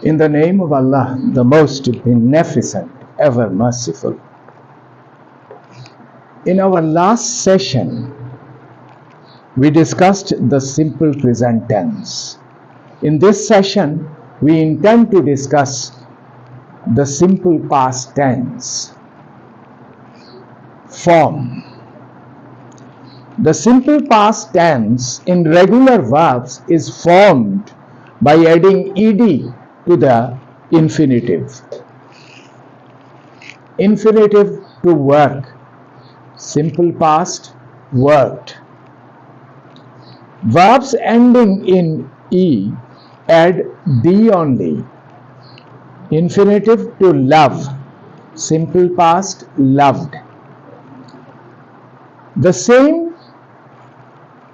In the name of Allah, the most beneficent, ever merciful. In our last session, we discussed the simple present tense. In this session, we intend to discuss the simple past tense. Form. The simple past tense in regular verbs is formed by adding ed to the infinitive. Infinitive to work. Simple past, worked. Verbs ending in e add d only. Infinitive to love. Simple past, loved. The same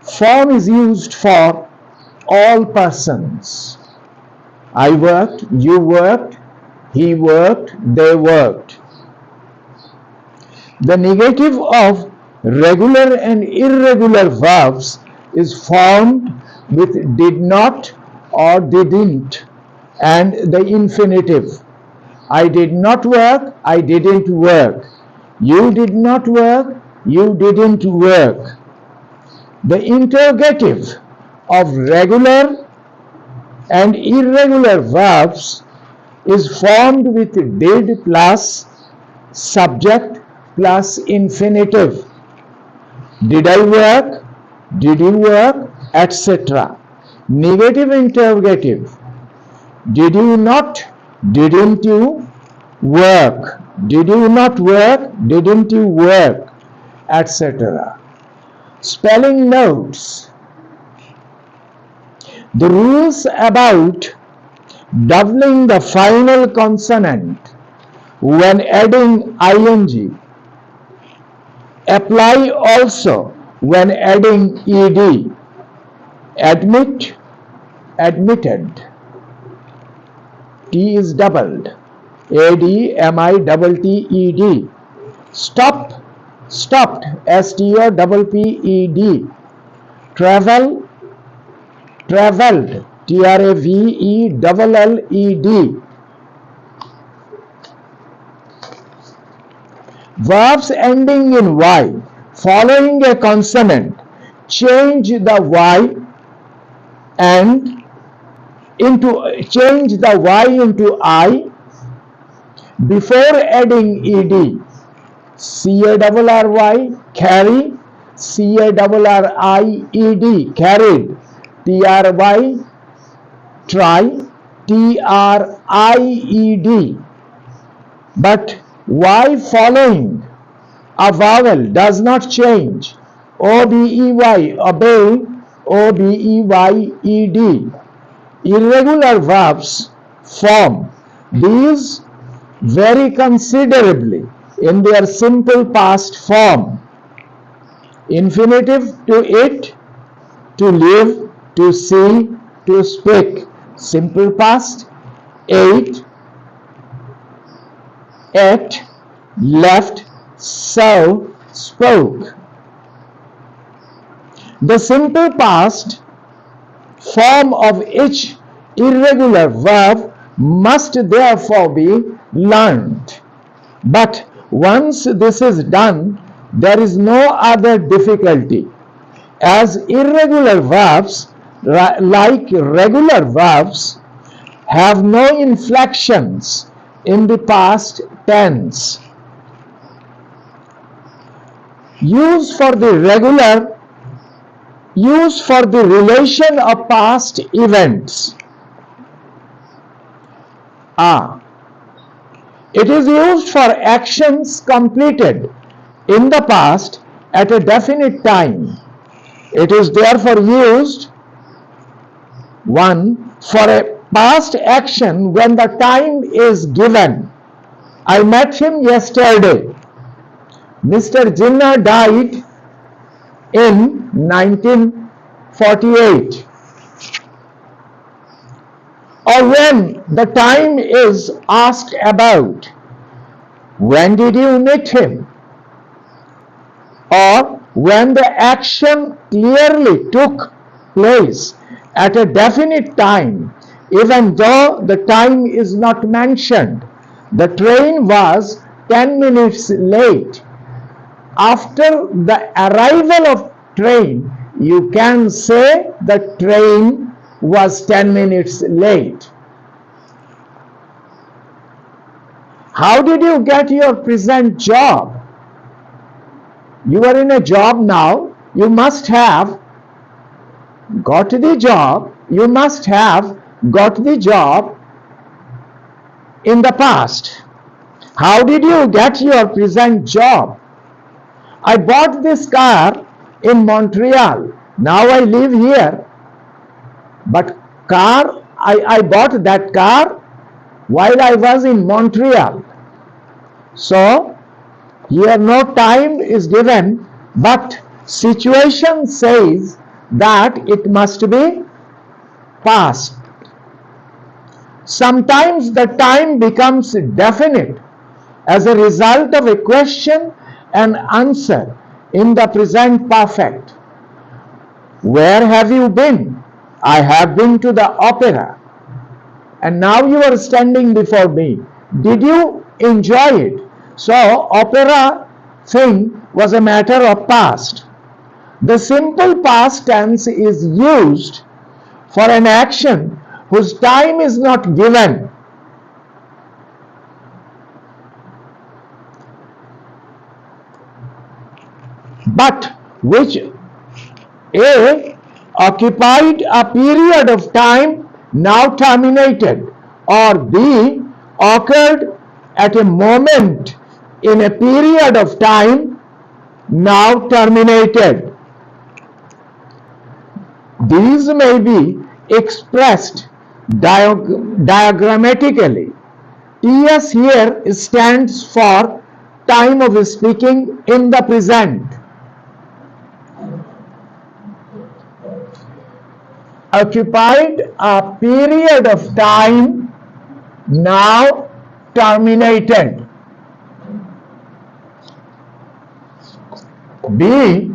form is used for all persons. I worked, you worked, he worked, they worked. The negative of regular and irregular verbs is formed with did not or didn't and the infinitive. I did not work, I didn't work. You did not work, you didn't work. The interrogative of regular and irregular verbs is formed with did plus subject plus infinitive. Did I work? Did you work? Etc. Negative interrogative. Did you not? Didn't you work? Did you not work? Didn't you work? Etc. Spelling notes. The rules about doubling the final consonant when adding ing apply also when adding ed. Admit, admitted. T is doubled. ADMITTED. Stop, stopped. STOPPED. Travel, traveled. TRAVELLED. Verbs ending in y following a consonant change the y into I before adding ed. CARRY, carry. CARRIED, carried. TRY, try. TRIED. But y following a vowel does not change. OBEY, obey. OBEYED. Irregular verbs form these very considerably in their simple past form. Infinitive to it, to live, to see, to speak. Simple past, ate, ate, left, saw, spoke. The simple past form of each irregular verb must therefore be learned. But once this is done, there is no other difficulty, as irregular verbs, like regular verbs, have no inflections in the past tense. Use for the relation of past events. It is used for actions completed in the past at a definite time. It is therefore used 1. For a past action when the time is given. I met him yesterday. Mr. Jinnah died in 1948. Or when the time is asked about. When did you meet him? Or when the action clearly took place at a definite time even though the time is not mentioned. The train was 10 minutes late. After the arrival of train, you can say the train was 10 minutes late. How did you get your present job? You are in a job now. You must have got the job. You must have got the job in the past. How did you get your present job? I bought this car in Montreal. Now I live here. But I bought that car while I was in Montreal. So here no time is given, but situation says that it must be past. Sometimes the time becomes definite as a result of a question and answer in the present perfect. Where have you been? I have been to the opera. And now you are standing before me. Did you enjoy it? So opera thing was a matter of past. The simple past tense is used for an action whose time is not given. But which A occupied a period of time now terminated, or B occurred at a moment in a period of time now terminated. These may be expressed diagrammatically. TS here stands for time of speaking in the present. Occupied a period of time now terminated. B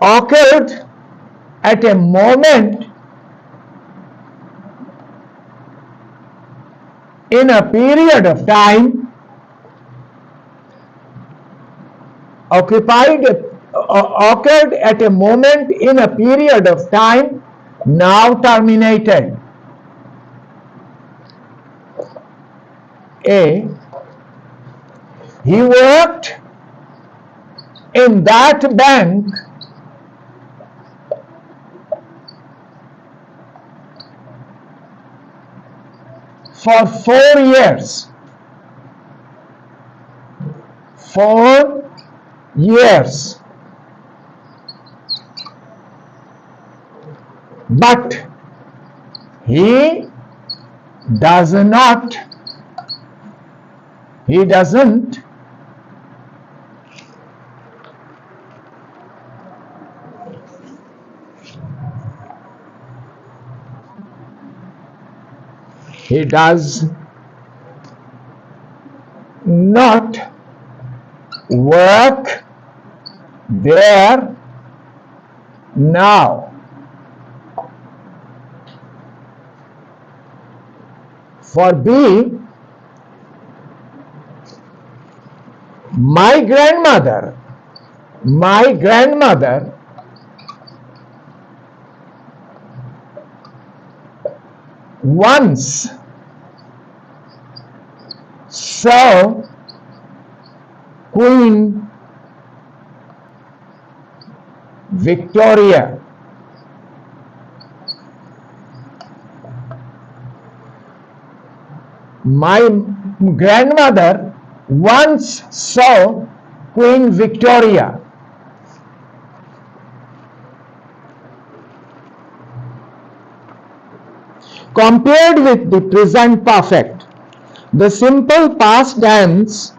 occurred at a moment in a period of time occurred at a moment in a period of time now terminated. A. He worked in that bank for 4 years. 4 years. But he doesn't he does not work there now. For B, my grandmother once saw Queen Victoria. My grandmother once saw Queen Victoria. Compared with the present perfect, the simple past tense,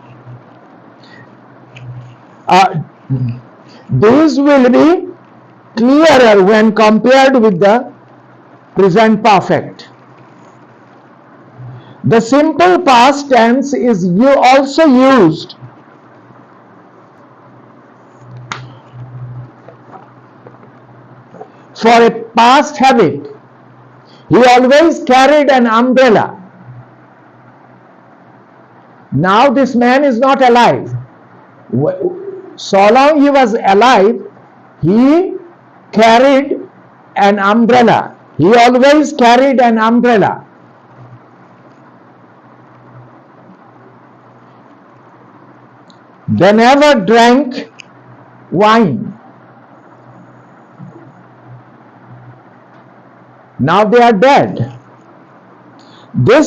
these will be clearer when compared with the present perfect. The simple past tense is also used for a past habit He always carried an umbrella. Now this man is not alive. So long he was alive, he carried an umbrella. He always carried an umbrella. They never drank wine. Now they are dead. The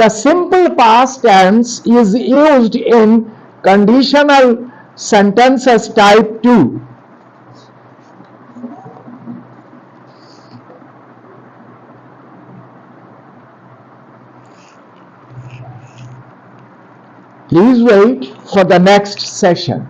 simple past tense is used in conditional sentences type 2. Please wait for the next session.